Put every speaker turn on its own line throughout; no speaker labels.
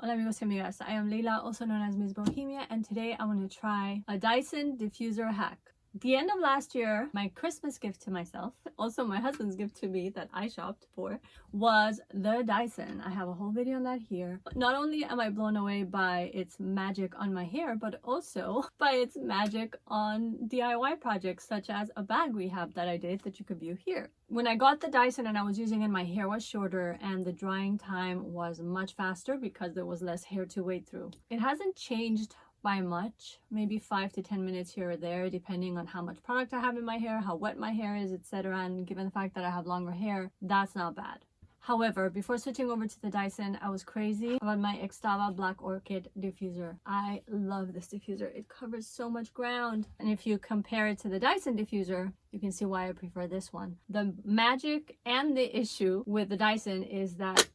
Hola amigos y amigas, I am Leila, also known as Ms. Bohemia, and today I want to try a Dyson diffuser hack. The end of last year, my Christmas gift to myself, also my husband's gift to me that I shopped for, was the Dyson. I have a whole video on that here. Not only am I blown away by its magic on my hair, but also by its magic on DIY projects such as a bag rehab that I did that you could view here. When I got the Dyson and I was using it, my hair was shorter and the drying time was much faster because there was less hair to wade through. It hasn't changed by much, maybe 5 to 10 minutes here or there, depending on how much product I have in my hair, how wet my hair is, etc. And given the fact that I have longer hair, that's not bad. However, before switching over to the Dyson, I was crazy about my Xtava Black Orchid diffuser. I love this diffuser. It covers so much ground. And if you compare it to the Dyson diffuser, you can see why I prefer this one. The magic and the issue with the Dyson is that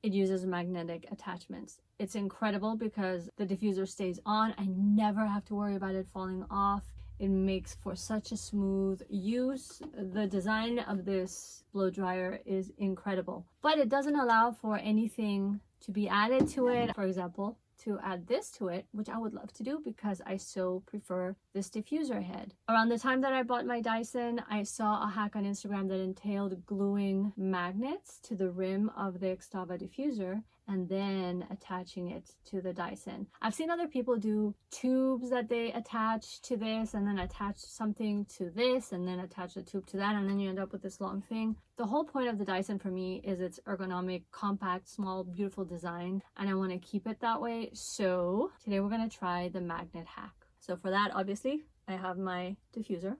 it uses magnetic attachments. It's incredible because the diffuser stays on. I never have to worry about it falling off. It makes for such a smooth use. The design of this blow dryer is incredible, but it doesn't allow for anything to be added to it. For example, to add this to it, which I would love to do because I so prefer this diffuser head. Around the time that I bought my Dyson, I saw a hack on Instagram that entailed gluing magnets to the rim of the Xtava diffuser and then attaching it to the Dyson. I've seen other people do tubes that they attach to this and then attach something to this and then attach a tube to that, and then you end up with this long thing. The whole point of the Dyson for me is its ergonomic, compact, small, beautiful design, and I want to keep it that way. So today we're going to try the magnet hack. So for that, obviously, I have my diffuser,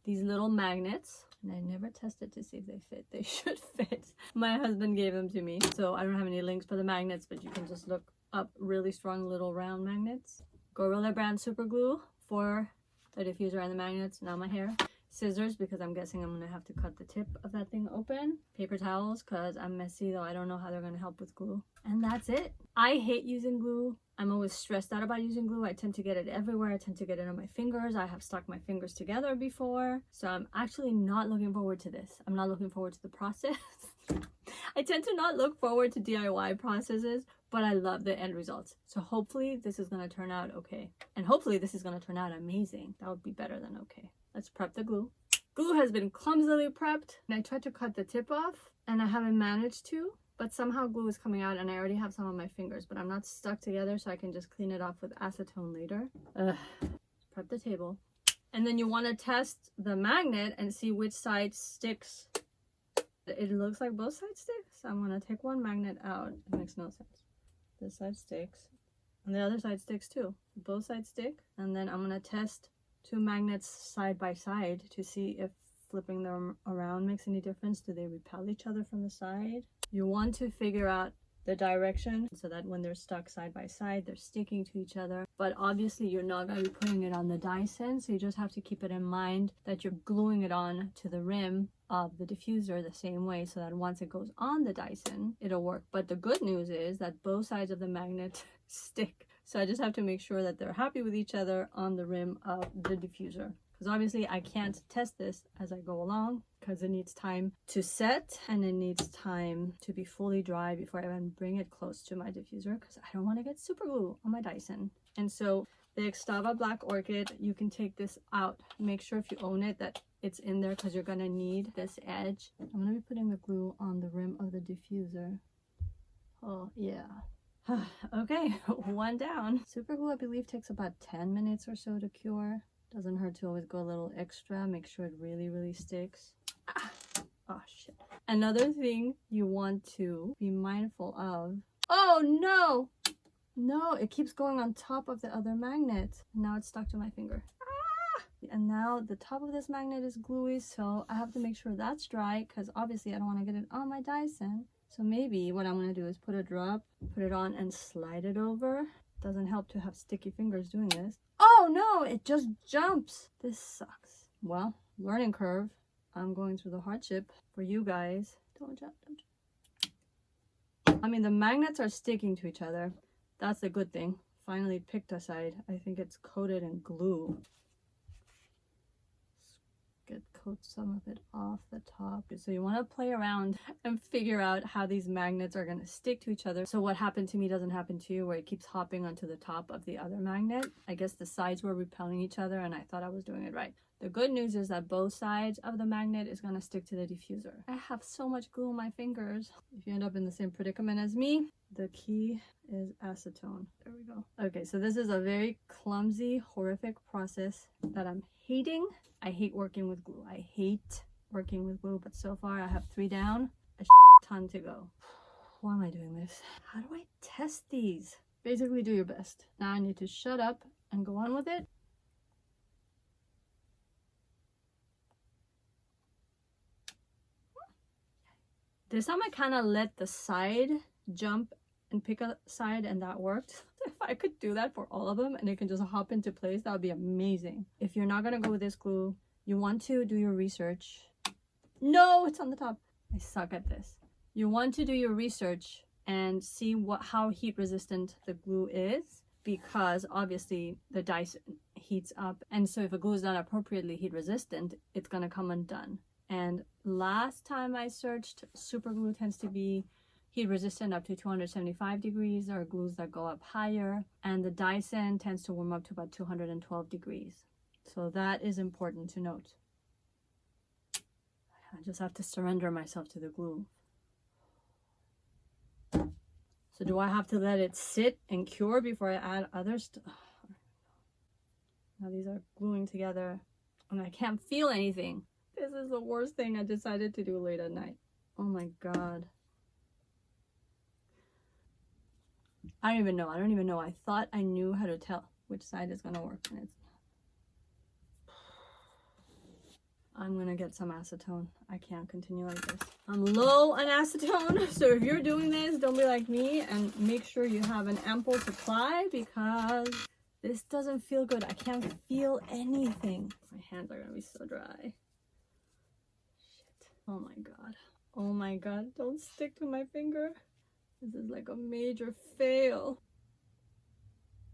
these little magnets, and I never tested to see if they fit. They should fit. My husband gave them to me, so I don't have any links for the magnets, but you can just look up really strong little round magnets. Gorilla Brand super glue for the diffuser and the magnets. Now my hair. Scissors, because I'm guessing I'm gonna have to cut the tip of that thing open. Paper towels, because I'm messy, though I don't know how they're gonna help with glue. And that's it. I hate using glue. I'm always stressed out about using glue. I tend to get it everywhere. I tend to get it on my fingers. I have stuck my fingers together before. So I'm actually not looking forward to this. I'm not looking forward to the process. I tend to not look forward to DIY processes, but I love the end results. So hopefully this is gonna turn out okay. And hopefully this is gonna turn out amazing. That would be better than okay. Let's prep the glue. Glue has been clumsily prepped, and I tried to cut the tip off and I haven't managed to, but somehow glue is coming out and I already have some on my fingers, but I'm not stuck together, so I can just clean it off with acetone later. Prep the table. And then you want to test the magnet and see which side sticks. It looks like both sides stick, so I'm going to take one magnet out. It makes no sense. This side sticks and the other side sticks too. Both sides stick, and then I'm going to test two magnets side by side to see if flipping them around makes any difference. Do they repel each other from the side? You want to figure out the direction so that when they're stuck side by side, they're sticking to each other. But obviously you're not going to be putting it on the Dyson, so you just have to keep it in mind that you're gluing it on to the rim of the diffuser the same way, so that once it goes on the Dyson, it'll work. But the good news is that both sides of the magnet stick. So I just have to make sure that they're happy with each other on the rim of the diffuser. Because obviously I can't test this as I go along because it needs time to set and it needs time to be fully dry before I even bring it close to my diffuser, because I don't want to get super glue on my Dyson. And so the Xtava Black Orchid, you can take this out. Make sure if you own it that it's in there, because you're going to need this edge. I'm going to be putting the glue on the rim of the diffuser. Oh yeah. Okay, one down. Super glue, I believe, takes about 10 minutes or so to cure. Doesn't hurt to always go a little extra. Make sure it really sticks. Oh shit. Another thing you want to be mindful of. Oh no! No, it keeps going on top of the other magnet. Now it's stuck to my finger. And now the top of this magnet is gluey, so I have to make sure that's dry, because obviously I don't want to get it on my Dyson. So maybe what I'm going to do is put a drop, put it on, and slide it over. Doesn't help to have sticky fingers doing this. Oh no, it just jumps. This sucks. Well, learning curve. I'm going through the hardship for you guys. Don't jump, don't jump. I mean, the magnets are sticking to each other. That's a good thing. Finally picked a side. I think it's coated in glue. Get coat some of it off the top. So you want to play around and figure out how these magnets are going to stick to each other. So what happened to me doesn't happen to you, where it keeps hopping onto the top of the other magnet. I guess the sides were repelling each other and I thought I was doing it right. The good news is that both sides of the magnet is going to stick to the diffuser. I have so much glue on my fingers. If you end up in the same predicament as me, the key is acetone. There we go. Okay, so this is a very clumsy, horrific process that I'm hating. I hate working with glue. I hate working with glue, but so far I have 3 down, a ton to go. Why am I doing this? How do I test these? Basically, do your best. Now I need to shut up and go on with it. This time I kind of let the side jump and pick a side, and that worked. If I could do that for all of them and it can just hop into place, that would be amazing. If you're not gonna go with this glue, you want to do your research. No, it's on the top. I suck at this. You want to do your research and see how heat resistant the glue is, because obviously the Dyson heats up, and so if a glue is not appropriately heat resistant, it's gonna come undone. And last time I searched, super glue tends to be heat resistant up to 275 degrees. There are glues that go up higher, and the Dyson tends to warm up to about 212 degrees. So that is important to note. I just have to surrender myself to the glue. So do I have to let it sit and cure before I add other stuff? Now these are gluing together and I can't feel anything. This is the worst thing I decided to do late at night. Oh my god. I don't even know. I thought I knew how to tell which side is gonna work, and it's not. I'm gonna get some acetone. I can't continue like this. I'm low on acetone, so if you're doing this, don't be like me and make sure you have an ample supply, because this doesn't feel good. I can't feel anything. My hands are gonna be so dry. Oh my god. Oh my god, don't stick to my finger. This is like a major fail.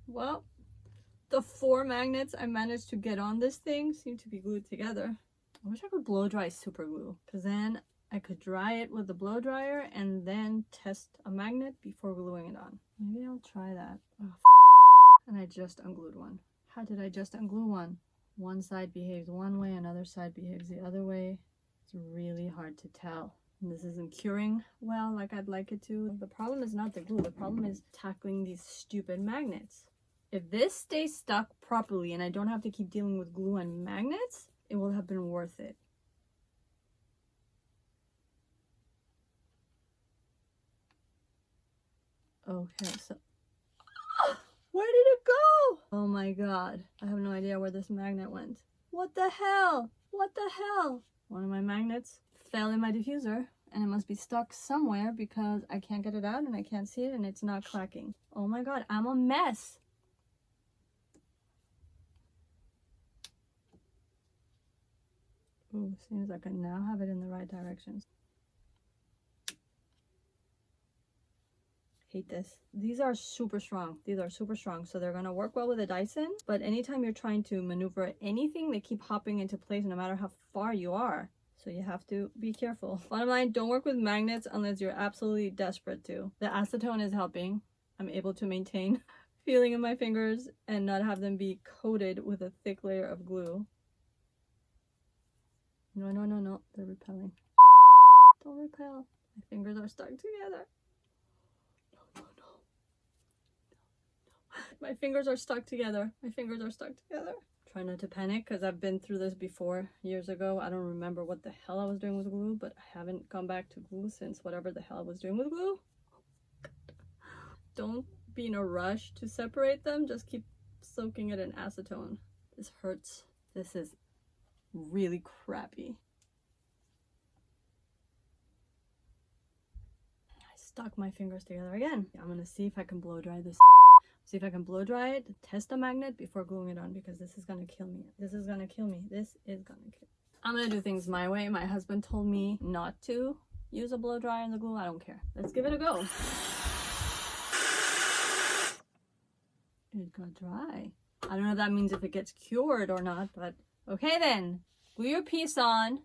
Well, the 4 magnets I managed to get on this thing seem to be glued together. I wish I could blow dry super glue, because then I could dry it with the blow dryer and then test a magnet before gluing it on. Maybe I'll try that. Oh, and I just unglued one. How did I just unglue one? One side behaves one way, another side behaves the other way. It's really hard to tell. And this isn't curing well like I'd like it to. The problem is not the glue. The problem is tackling these stupid magnets. If this stays stuck properly and I don't have to keep dealing with glue and magnets, it will have been worth it. Okay, so where did it go? Oh my god. I have no idea where this magnet went. What the hell? What the hell? One of my magnets fell in my diffuser, and it must be stuck somewhere because I can't get it out and I can't see it and it's not clacking. Oh my god, I'm a mess. Ooh, seems like I now have it in the right directions. Hate this. These are super strong. These are super strong, so they're gonna work well with a Dyson, but anytime you're trying to maneuver anything, they keep hopping into place no matter how far you are. So you have to be careful. Bottom line, don't work with magnets unless you're absolutely desperate to. The acetone is helping. I'm able to maintain feeling in my fingers and not have them be coated with a thick layer of glue. No, no, no, no. They're repelling. Don't repel. My fingers are stuck together. No, no, no. No, no. My fingers are stuck together. My fingers are stuck together. Try not to panic, because I've been through this before years ago. I don't remember what the hell I was doing with glue, but I haven't gone back to glue since whatever the hell I was doing with glue. Don't be in a rush to separate them. Just keep soaking it in acetone. This hurts. This is really crappy. I stuck my fingers together again. I'm gonna see if I can blow dry this. See if I can blow dry it, test the magnet before gluing it on, because this is gonna kill me. This is gonna kill me. This is gonna kill me. I'm gonna do things my way. My husband told me not to use a blow dryer in the glue. I don't care. Let's give it a go. It got dry. I don't know if that means if it gets cured or not, but okay then. glue your piece on,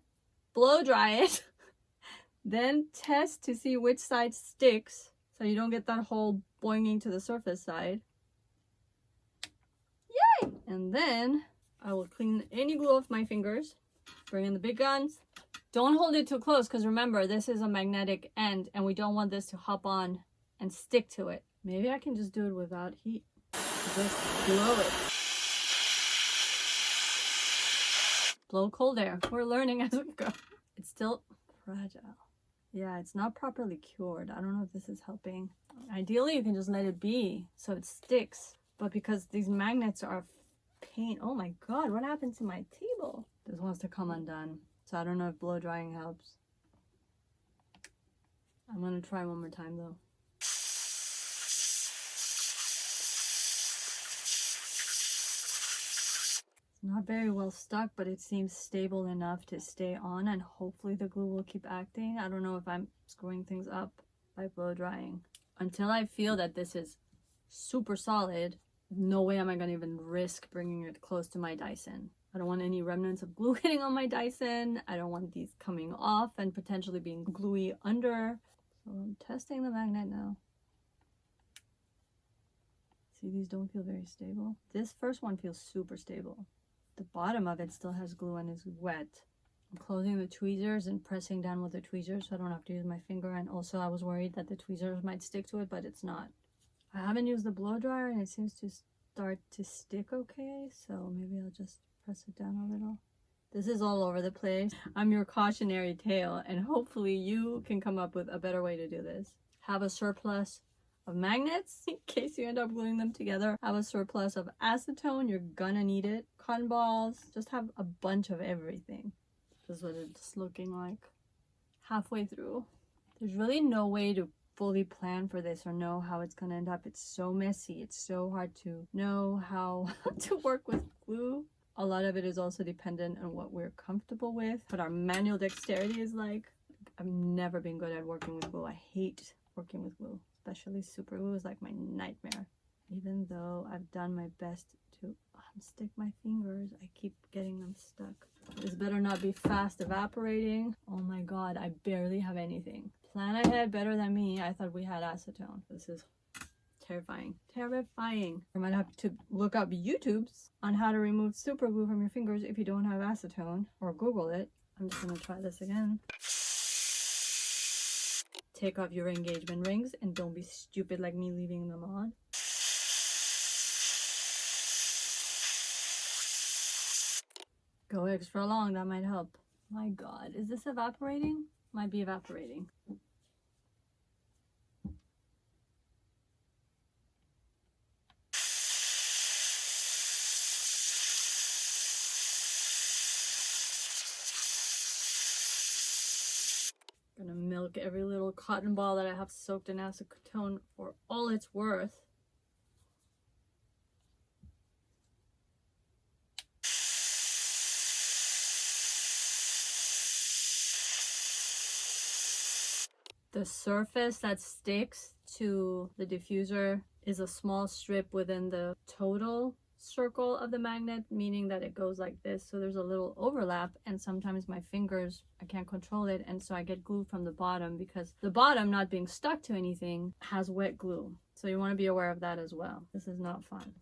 blow dry it, then test to see which side sticks so you don't get that whole boinging to the surface side. Yay! And then I will clean any glue off my fingers, bring in the big guns. Don't hold it too close because remember, this is a magnetic end and we don't want this to hop on and stick to it. Maybe I can just do it without heat. Just blow it. Blow cold air. We're learning as we go. It's still fragile. Yeah, it's not properly cured. I don't know if this is helping. Ideally, you can just let it be so it sticks. But because these magnets are pain. Oh my god, what happened to my table? This wants to come undone. So I don't know if blow drying helps. I'm gonna try one more time though. Not very well stuck, but it seems stable enough to stay on, and hopefully the glue will keep acting. I don't know if I'm screwing things up by blow drying. Until I feel that this is super solid, no way am I gonna even risk bringing it close to my Dyson. I don't want any remnants of glue hitting on my Dyson. I don't want these coming off and potentially being gluey under. So I'm testing the magnet now. See, these don't feel very stable. This first one feels super stable. The bottom of it still has glue and is wet. I'm closing the tweezers and pressing down with the tweezers so I don't have to use my finger, and also I was worried that the tweezers might stick to it, but it's not. I haven't used the blow dryer and it seems to start to stick okay, so maybe I'll just press it down a little. This is all over the place. I'm your cautionary tale, and hopefully you can come up with a better way to do this. Have a surplus of magnets in case you end up gluing them together. Have a surplus of acetone, you're gonna need it. Cotton balls, just have a bunch of everything. This is what it's looking like halfway through. There's really no way to fully plan for this or know how it's gonna end up. It's so messy. It's so hard to know how to work with glue. A lot of it is also dependent on what we're comfortable with, what our manual dexterity is like. I've never been good at working with glue. I hate working with glue. Especially super glue is like my nightmare. Even though I've done my best to unstick my fingers, I keep getting them stuck. This better not be fast evaporating. Oh my god, I barely have anything. Plan ahead, better than me. I thought we had acetone. This is terrifying. Terrifying. I might have to look up YouTubes on how to remove super glue from your fingers if you don't have acetone, or Google it. I'm just gonna try this again. Take off your engagement rings and don't be stupid like me leaving them on. Go extra long, that might help. My god, is this evaporating? Might be evaporating. Gonna milk every little cotton ball that I have soaked in acetone for all it's worth. The surface that sticks to the diffuser is a small strip within the total circle of the magnet, meaning that it goes like this, so there's a little overlap, and sometimes my fingers, I can't control it, and so I get glue from the bottom because the bottom, not being stuck to anything, has wet glue. So you want to be aware of that as well. This is not fun.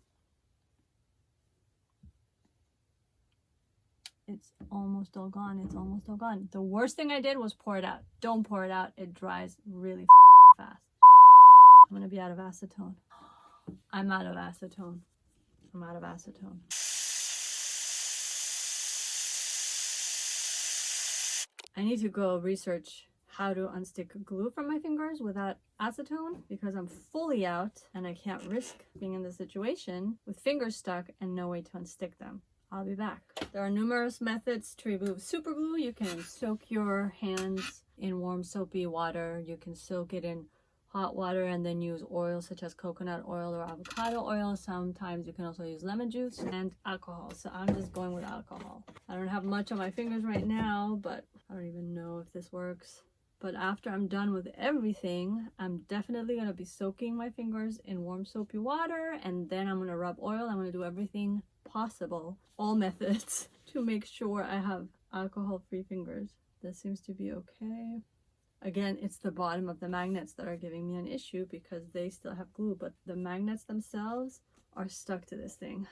It's almost all gone. It's almost all gone. The worst thing I did was pour it out. Don't pour it out. It dries really fast. I'm gonna be out of acetone. I'm out of acetone. I'm out of acetone. I need to go research how to unstick glue from my fingers without acetone because I'm fully out and I can't risk being in this situation with fingers stuck and no way to unstick them. I'll be back. There are numerous methods to remove super glue. You can soak your hands in warm soapy water. You can soak it in hot water and then use oil such as coconut oil or avocado oil. Sometimes you can also use lemon juice and alcohol. So I'm just going with alcohol. I don't have much on my fingers right now, but I don't even know if this works. But after I'm done with everything, I'm definitely going to be soaking my fingers in warm soapy water, and then I'm going to rub oil. I'm going to do everything possible, all methods, to make sure I have alcohol-free fingers. This seems to be okay. Again, it's the bottom of the magnets that are giving me an issue because they still have glue, but the magnets themselves are stuck to this thing.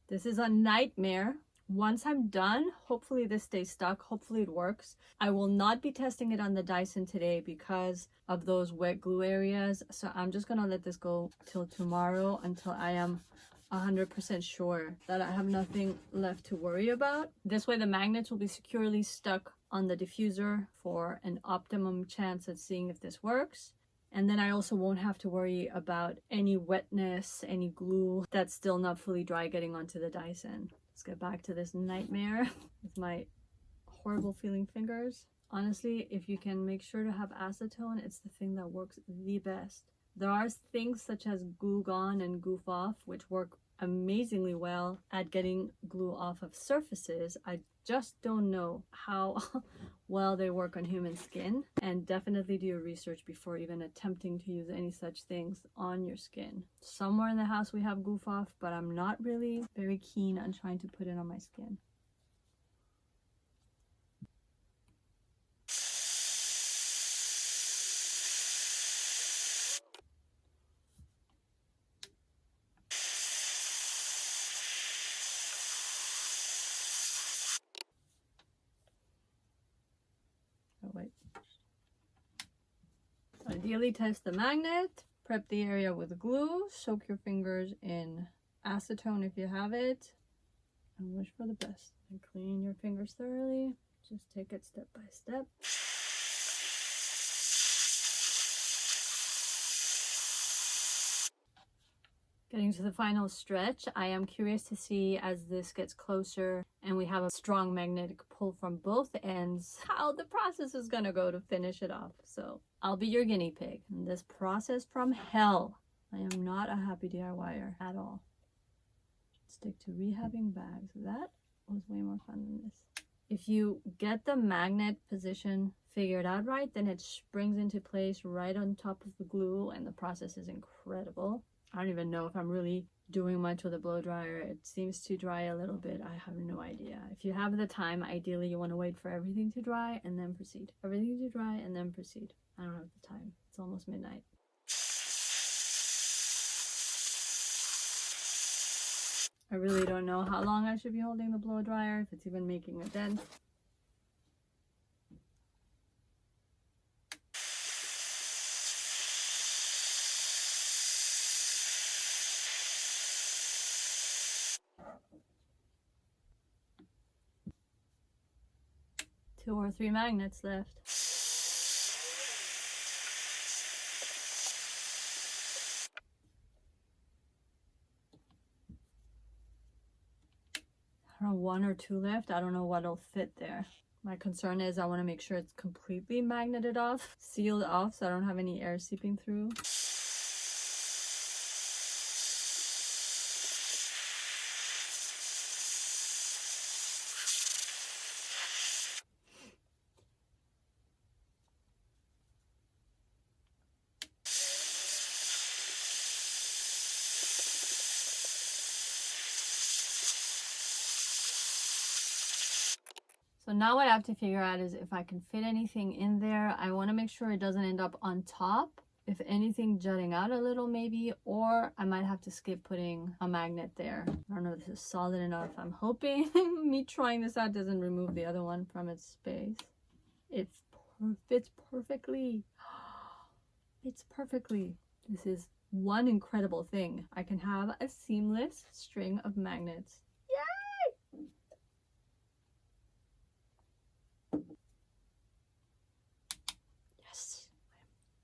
This is a nightmare. Once I'm done, hopefully this stays stuck. Hopefully it works. I will not be testing it on the Dyson today because of those wet glue areas. So I'm just gonna let this go till tomorrow until I am 100% sure that I have nothing left to worry about. This way the magnets will be securely stuck on the diffuser for an optimum chance at seeing if this works. And then I also won't have to worry about any wetness, any glue that's still not fully dry getting onto the Dyson. Let's get back to this nightmare with my horrible feeling fingers. Honestly, if you can make sure to have acetone, it's the thing that works the best. There are things such as Glue Gone and Goof Off, which work amazingly well at getting glue off of surfaces. I just don't know how well they work on human skin, and definitely do your research before even attempting to use any such things on your skin. Somewhere in the house we have Goof Off, but I'm not really very keen on trying to put it on my skin. Oh wait. Ideally test the magnet, prep the area with glue, soak your fingers in acetone if you have it, and wish for the best. And clean your fingers thoroughly. Just take it step by step. Getting to the final stretch, I am curious to see as this gets closer and we have a strong magnetic pull from both ends, how the process is gonna go to finish it off. So I'll be your guinea pig in this process from hell. I am not a happy DIYer at all. Stick to rehabbing bags. That was way more fun than this. If you get the magnet position figured out right, then it springs into place right on top of the glue and the process is incredible. I don't even know if I'm really doing much with a blow dryer. It seems to dry a little bit. I have no idea. If you have the time, ideally you want to wait for everything to dry and then proceed. Everything to dry and then proceed. I don't have the time. It's almost midnight. I really don't know how long I should be holding the blow dryer, if it's even making a dent. Two or three magnets left. I don't know, one or two left. I don't know what'll fit there. My concern is I want to make sure it's completely magneted off, sealed off, so I don't have any air seeping through. So now what I have to figure out is if I can fit anything in there. I want to make sure it doesn't end up on top. If anything jutting out a little maybe, or I might have to skip putting a magnet there. I don't know if this is solid enough. I'm hoping me trying this out doesn't remove the other one from its space. It fits perfectly. Fits perfectly. This is one incredible thing. I can have a seamless string of magnets.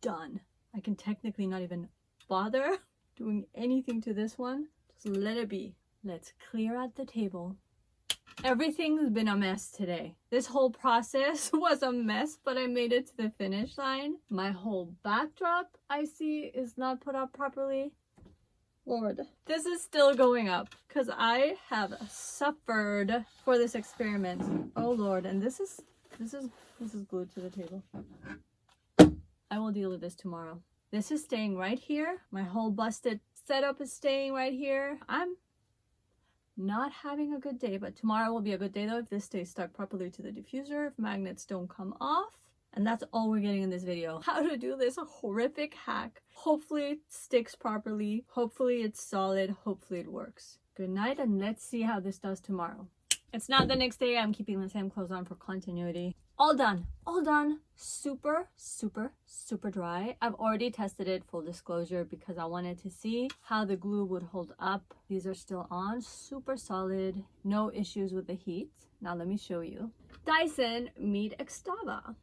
Done. I can technically not even bother doing anything to this one. Just let it be. Let's clear out the table. Everything's been a mess today. This whole process was a mess, but I made it to the finish line. My whole backdrop I see is not put up properly. Lord, this is still going up because I have suffered for this experiment. Oh Lord, and this is glued to the table. I will deal with this tomorrow. This is staying right here. My whole busted setup is staying right here. I'm not having a good day, but tomorrow will be a good day though if this stays stuck properly to the diffuser, if magnets don't come off. And that's all we're getting in this video. How to do this horrific hack. Hopefully it sticks properly. Hopefully it's solid. Hopefully it works. Good night, and let's see how this does tomorrow. It's not the next day. I'm keeping the same clothes on for continuity. All done. All done. Super, super, super dry. I've already tested it, full disclosure, because I wanted to see how the glue would hold up. These are still on. Super solid. No issues with the heat. Now let me show you. Dyson meet Xtava.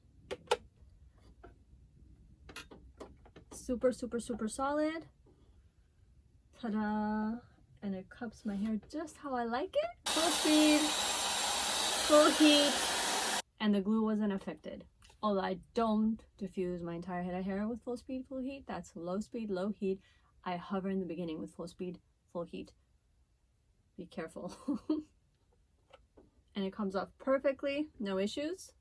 Super, super, super solid. Ta-da! And it cups my hair just how I like it. Full speed, full heat, and the glue wasn't affected. Although I don't diffuse my entire head of hair with full speed, full heat. That's low speed, low heat. I hover in the beginning with full speed, full heat. Be careful. And it comes off perfectly, no issues.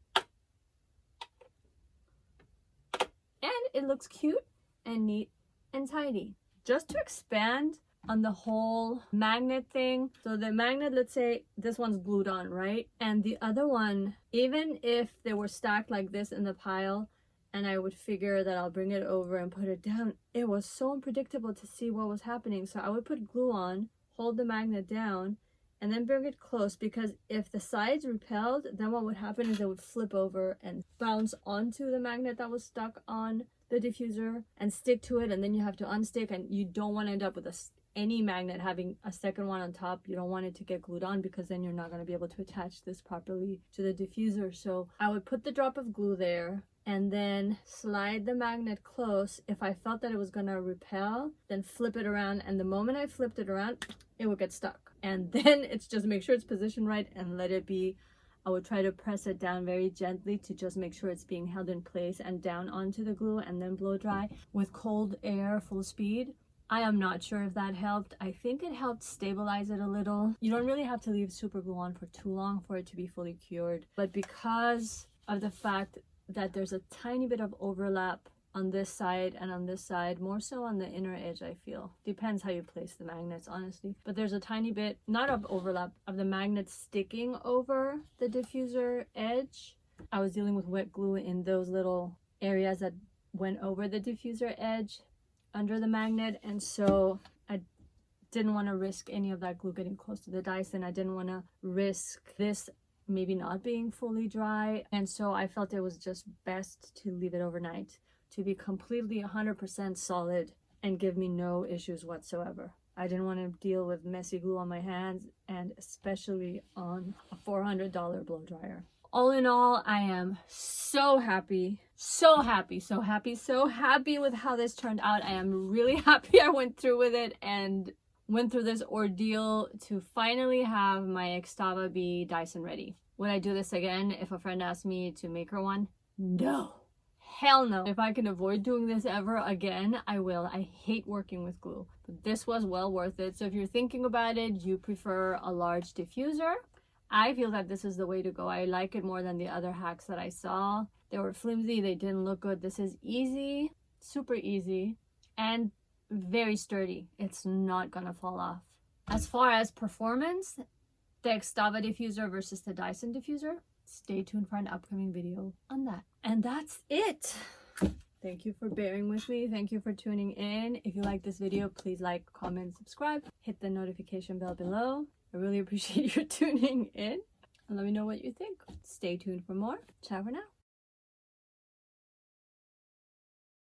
And it looks cute and neat and tidy. Just to expand on the whole magnet thing, so the magnet, let's say this one's glued on, right? And the other one, even if they were stacked like this in the pile and I would figure that I'll bring it over and put it down, it was so unpredictable to see what was happening. So I would put glue on, hold the magnet down, and then bring it close, because if the sides repelled, then what would happen is it would flip over and bounce onto the magnet that was stuck on the diffuser and stick to it, and then you have to unstick, and you don't want to end up with any magnet having a second one on top. You don't want it to get glued on, because then you're not going to be able to attach this properly to the diffuser. So I would put the drop of glue there and then slide the magnet close. If I felt that it was going to repel, then flip it around, and the moment I flipped it around, it would get stuck. And then it's just make sure it's positioned right and let it be. I would try to press it down very gently to just make sure it's being held in place and down onto the glue, and then blow dry with cold air, full speed. I am not sure if that helped. I think it helped stabilize it a little. You don't really have to leave super glue on for too long for it to be fully cured. But because of the fact that there's a tiny bit of overlap on this side and on this side, more so on the inner edge, I feel. Depends how you place the magnets, honestly. But there's a tiny bit, not of overlap, of the magnets sticking over the diffuser edge. I was dealing with wet glue in those little areas that went over the diffuser edge under the magnet, and so I didn't want to risk any of that glue getting close to the Dyson. I didn't want to risk this maybe not being fully dry, and so I felt it was just best to leave it overnight to be completely 100% solid and give me no issues whatsoever. I didn't want to deal with messy glue on my hands, and especially on a $400 blow dryer. All in all, I am so happy, so happy, so happy, so happy with how this turned out. I am really happy I went through with it and went through this ordeal to finally have my Xtava B Dyson ready. Would I do this again if a friend asked me to make her one? No. Hell no. If I can avoid doing this ever again, I will. I hate working with glue, but this was well worth it. So if you're thinking about it, you prefer a large diffuser, I feel that this is the way to go. I like it more than the other hacks that I saw. They were flimsy, they didn't look good. This is easy, super easy, and very sturdy. It's not gonna fall off. As far as performance, the Xtava diffuser versus the Dyson diffuser, stay tuned for an upcoming video on that. And that's it. Thank you for bearing with me. Thank you for tuning in. If you like this video, please like, comment, subscribe. Hit the notification bell below. I really appreciate you tuning in. And let me know what you think. Stay tuned for more. Ciao for now.